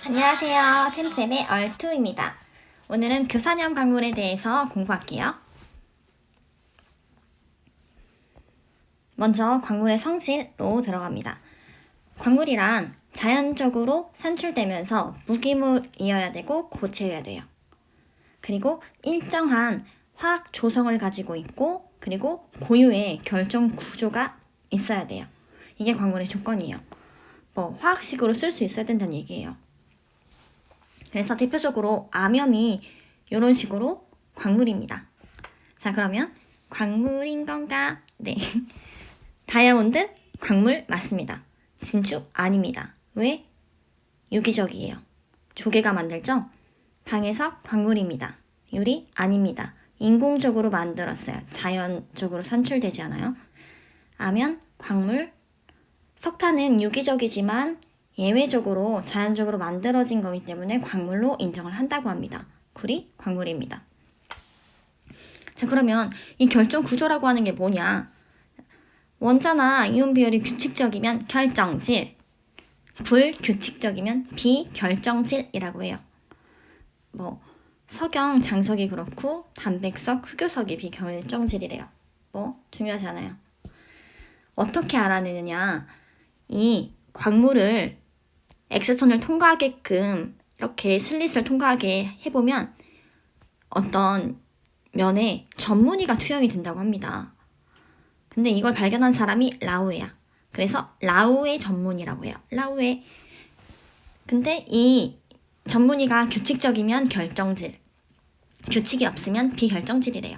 안녕하세요. 샘쌤의 얼투입니다. 오늘은 규산염 광물에 대해서 공부할게요. 먼저 광물의 성질로 들어갑니다. 광물이란 자연적으로 산출되면서 무기물이어야 되고 고체여야 돼요. 그리고 일정한 화학 조성을 가지고 있고 그리고 고유의 결정 구조가 있어야 돼요. 이게 광물의 조건이에요. 화학식으로 쓸 수 있어야 된다는 얘기예요. 그래서 대표적으로 암염이 이런 식으로 광물입니다. 자, 그러면 광물인 건가? 네. 다이아몬드 광물 맞습니다. 진주 아닙니다. 왜? 유기적이에요. 조개가 만들죠? 방에서 광물입니다. 유리 아닙니다. 인공적으로 만들었어요. 자연적으로 산출되지 않아요. 암연 광물. 석탄은 유기적이지만 예외적으로 자연적으로 만들어진 거기 때문에 광물로 인정을 한다고 합니다. 구리 광물입니다. 자, 그러면 이 결정 구조라고 하는 게 뭐냐? 원자나 이온 비율이 규칙적이면 결정질, 불규칙적이면 비결정질이라고 해요. 석영, 장석이 그렇고 단백석, 흑요석이 비결정질이래요. 중요하지 않아요. 어떻게 알아내느냐? 이 광물을 X선을 통과하게끔 이렇게 슬릿을 통과하게 해보면 어떤 면에 전무늬가 투영이 된다고 합니다. 근데 이걸 발견한 사람이 라우에야. 그래서 라우에 전무늬라고 해요. 라우에. 근데 이 전무늬가 규칙적이면 결정질, 규칙이 없으면 비결정질이래요.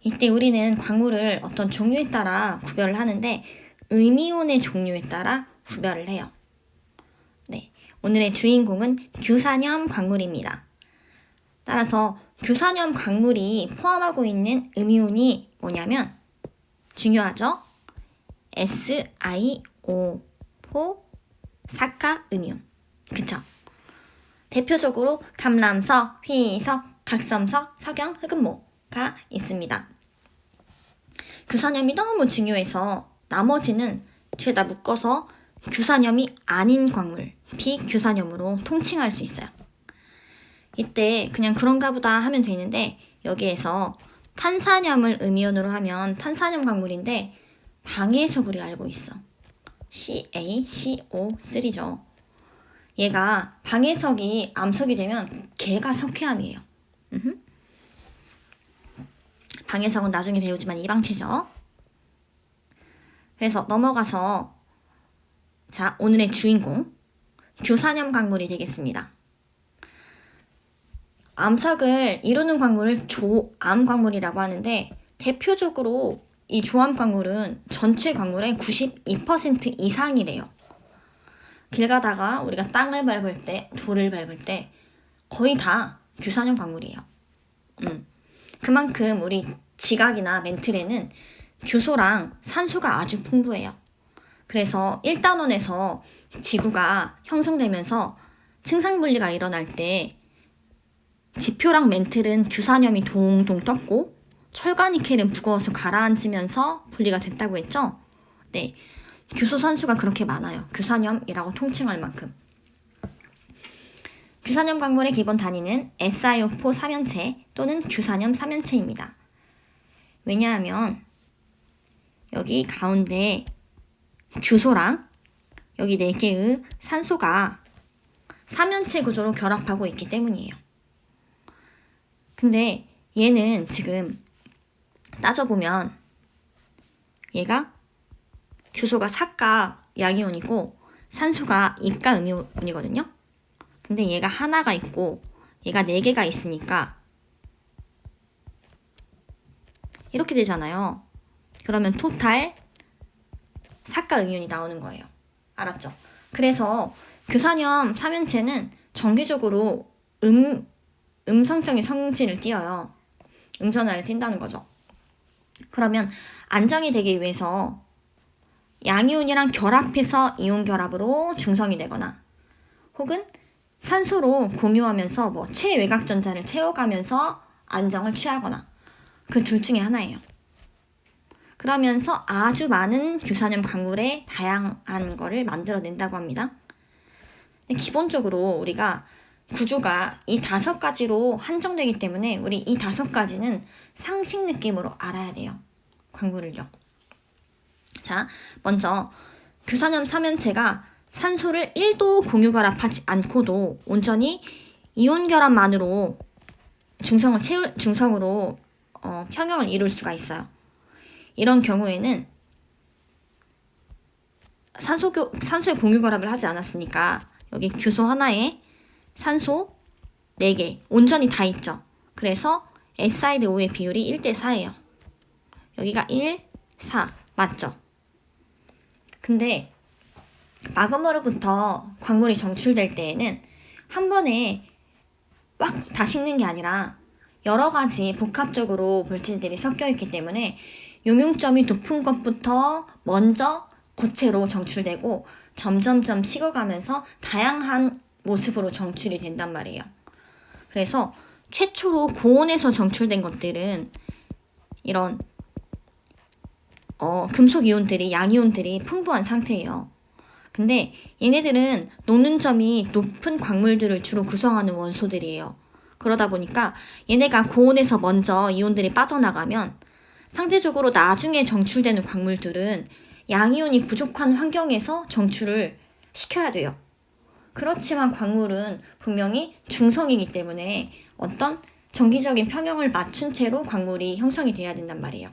이때 우리는 광물을 어떤 종류에 따라 구별을 하는데 음이온의 종류에 따라 구별을 해요. 네, 오늘의 주인공은 규산염 광물입니다. 따라서 규산염 광물이 포함하고 있는 음이온이 뭐냐면 중요하죠? SiO, 사카 음이온. 그쵸? 대표적으로 감람석, 희석, 각섬석, 석영, 흑음모가 있습니다. 규산염이 너무 중요해서 나머지는 죄다 묶어서 규산염이 아닌 광물, 비규산염으로 통칭할 수 있어요. 이때 그냥 그런가 보다 하면 되는데 여기에서 탄산염을 음이온으로 하면 탄산염 광물인데 방해석 우리가 알고 있어. CaCO3죠. 얘가 방해석이 암석이 되면 걔가 석회암이에요. 방해석은 나중에 배우지만 이방체죠. 그래서 넘어가서 자, 오늘의 주인공 규산염 광물이 되겠습니다. 암석을 이루는 광물을 조암 광물이라고 하는데 대표적으로 이 조암 광물은 전체 광물의 92% 이상이래요. 길 가다가 우리가 땅을 밟을 때, 돌을 밟을 때 거의 다 규산염 광물이에요. 그만큼 우리 지각이나 멘틀에는 규소랑 산소가 아주 풍부해요. 그래서 1단원에서 지구가 형성되면서 층상분리가 일어날 때 지표랑 멘틀은 규산염이 동동 떴고 철가니켈은 무거워서 가라앉으면서 분리가 됐다고 했죠? 네, 규소산수가 그렇게 많아요. 규산염이라고 통칭할 만큼. 규산염 광물의 기본 단위는 SiO4 삼연체 또는 규산염 삼연체입니다. 왜냐하면 여기 가운데 규소랑 여기 4개의 산소가 삼연체 구조로 결합하고 있기 때문이에요. 근데 얘는 지금 따져보면 얘가 규소가 사가 양이온이고 산소가 이가 음이온이거든요. 근데 얘가 하나가 있고 얘가 4개가 있으니까 이렇게 되잖아요. 그러면 토탈 사가 음이온이 나오는 거예요. 알았죠? 그래서 규산염 삼연체는 정기적으로 음성적인 성질을 띄어요. 음전화를 띈다는 거죠. 그러면 안정이 되기 위해서 양이온이랑 결합해서 이온 결합으로 중성이 되거나 혹은 산소로 공유하면서 최외곽전자를 채워가면서 안정을 취하거나 그 둘 중에 하나예요. 그러면서 아주 많은 규산염 광물의 다양한 거를 만들어낸다고 합니다. 근데 기본적으로 우리가 구조가 이 5가지로 한정되기 때문에 우리 이 5가지는 상식 느낌으로 알아야 돼요. 광물을요. 자, 먼저 규산염 삼연체가 산소를 1도 공유 결합하지 않고도 온전히 이온 결합만으로 중성으로 평형을 이룰 수가 있어요. 이런 경우에는 산소의 공유 결합을 하지 않았으니까 여기 규소 하나에 산소 4개 온전히 다 있죠. 그래서 Side O의 비율이 1대4예요. 여기가 1, 4 맞죠? 근데 마그마로부터 광물이 정출될 때에는 한 번에 막 다 식는 게 아니라 여러 가지 복합적으로 물질들이 섞여 있기 때문에 용융점이 높은 것부터 먼저 고체로 정출되고 점점점 식어가면서 다양한 모습으로 정출이 된단 말이에요. 그래서 최초로 고온에서 정출된 것들은 이런 금속 이온들이 양이온들이 풍부한 상태예요. 근데 얘네들은 녹는 점이 높은 광물들을 주로 구성하는 원소들이에요. 그러다 보니까 얘네가 고온에서 먼저 이온들이 빠져나가면 상대적으로 나중에 정출되는 광물들은 양이온이 부족한 환경에서 정출을 시켜야 돼요. 그렇지만 광물은 분명히 중성이기 때문에 어떤 정기적인 평형을 맞춘 채로 광물이 형성이 돼야 된단 말이에요.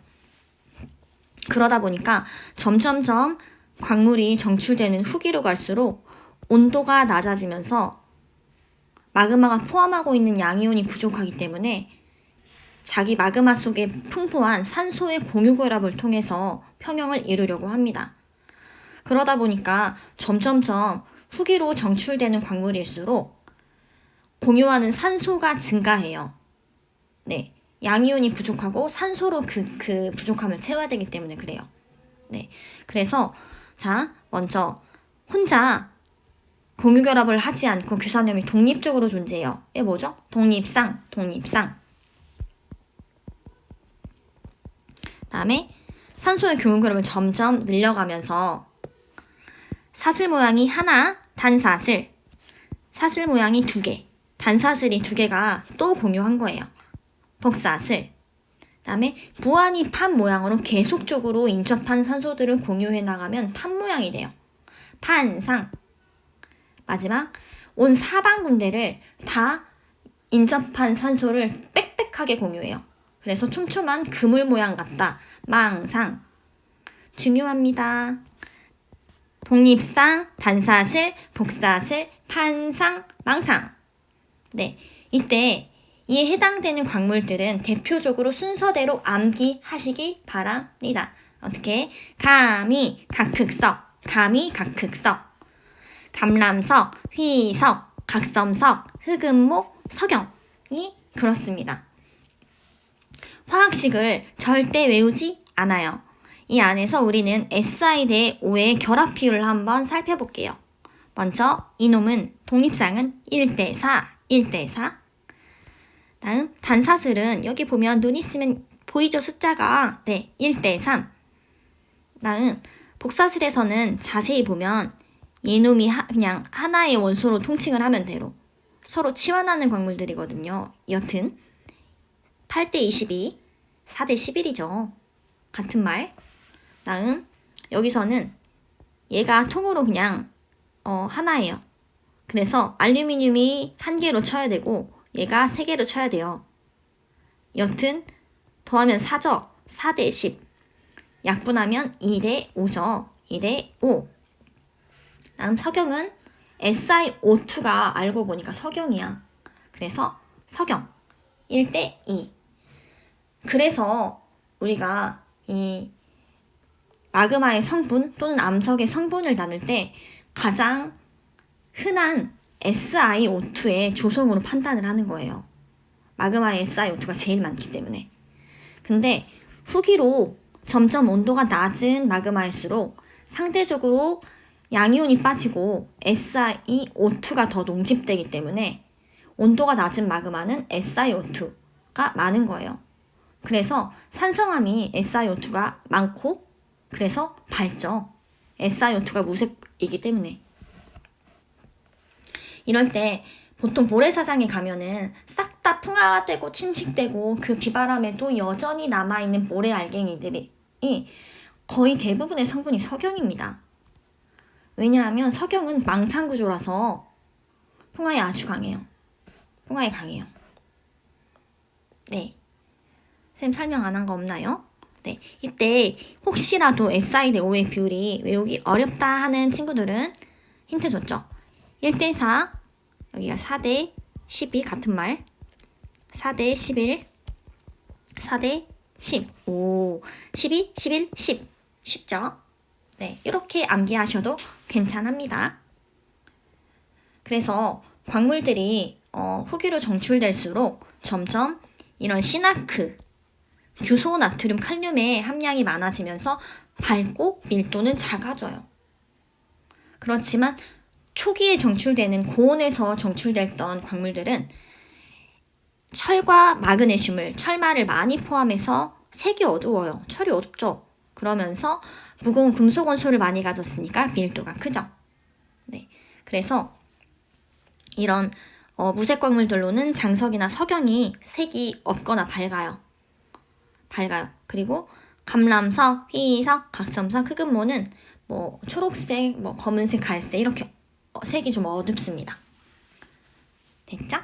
그러다 보니까 점점점 광물이 정출되는 후기로 갈수록 온도가 낮아지면서 마그마가 포함하고 있는 양이온이 부족하기 때문에 자기 마그마 속에 풍부한 산소의 공유 결합을 통해서 평형을 이루려고 합니다. 그러다 보니까 점점점 후기로 정출되는 광물일수록 공유하는 산소가 증가해요. 네, 양이온이 부족하고 산소로 그 부족함을 채워야 되기 때문에 그래요. 네, 그래서 자, 먼저 혼자 공유 결합을 하지 않고 규산염이 독립적으로 존재해요. 이게 뭐죠? 독립상. 다음에 산소의 공유 결합을 점점 늘려가면서 사슬 모양이 하나, 단사슬, 사슬 모양이 2개, 단사슬이 2개가 또 공유한 거예요. 복사슬. 다음에 무한히 판 모양으로 계속적으로 인접한 산소들을 공유해 나가면 판 모양이 돼요. 판상. 마지막 온 사방군데를 다 인접한 산소를 빽빽하게 공유해요. 그래서 촘촘한 그물 모양 같다. 망상. 중요합니다. 독립상, 단사슬, 복사슬, 판상, 망상. 네, 이때 이에 해당되는 광물들은 대표적으로 순서대로 암기하시기 바랍니다. 어떻게? 감이, 각흑석, 감람석, 휘석, 각섬석, 흑음목, 석영이 그렇습니다. 화학식을 절대 외우지 않아요. 이 안에서 우리는 Si 대 O의 결합 비율을 한번 살펴볼게요. 먼저 이놈은 독립상은 1대4. 다음 단사슬은 여기 보면 눈 있으면 보이죠? 숫자가 1대3. 다음 복사슬에서는 자세히 보면 이놈이 그냥 하나의 원소로 통칭을 하면 대로 서로 치환하는 광물들이거든요. 여튼 8대22, 4대11이죠. 같은 말. 다음 여기서는 얘가 통으로 그냥 하나예요. 그래서 알루미늄이 1개로 쳐야 되고 얘가 3개로 쳐야 돼요. 여튼 더하면 4죠. 4대10. 약분하면 2대5죠. 2대5. 다음 석영은 SiO2가 알고 보니까 석영이야. 그래서 석영 1대2. 그래서 우리가 이 마그마의 성분 또는 암석의 성분을 나눌 때 가장 흔한 SiO2의 조성으로 판단을 하는 거예요. 마그마의 SiO2가 제일 많기 때문에. 근데 후기로 점점 온도가 낮은 마그마일수록 상대적으로 양이온이 빠지고 SiO2가 더 농집되기 때문에 온도가 낮은 마그마는 SiO2가 많은 거예요. 그래서 산성함이 SiO2가 많고 그래서 밝죠. SiO2가 무색이기 때문에. 이럴 때 보통 모래사장에 가면은 싹 다 풍화가 되고 침식되고 그 비바람에도 여전히 남아있는 모래 알갱이들이 거의 대부분의 성분이 석영입니다. 왜냐하면 석영은 망상구조라서 풍화에 아주 강해요. 풍화에 강해요. 네. 쌤 설명 안 한 거 없나요? 네. 이때 혹시라도 Xi 대 O의 비율이 외우기 어렵다 하는 친구들은 힌트 줬죠. 1대 4, 여기가 4대 12 같은 말. 4대 11, 4대 10. 오, 12, 11, 10. 쉽죠? 네, 이렇게 암기하셔도 괜찮습니다. 그래서 광물들이 후기로 정출될수록 점점 이런 시나크, 규소, 나트륨, 칼륨의 함량이 많아지면서 밝고 밀도는 작아져요. 그렇지만 초기에 정출되는 고온에서 정출됐던 광물들은 철과 마그네슘을, 철마를 많이 포함해서 색이 어두워요. 철이 어둡죠. 그러면서 무거운 금속 원소를 많이 가졌으니까 밀도가 크죠. 네, 그래서 이런 무색 광물들로는 장석이나 석영이 색이 없거나 밝아요. 그리고 감람석, 희석, 각섬석, 흑음모는 뭐 초록색, 뭐 검은색, 갈색 이렇게 색이 좀 어둡습니다. 됐죠?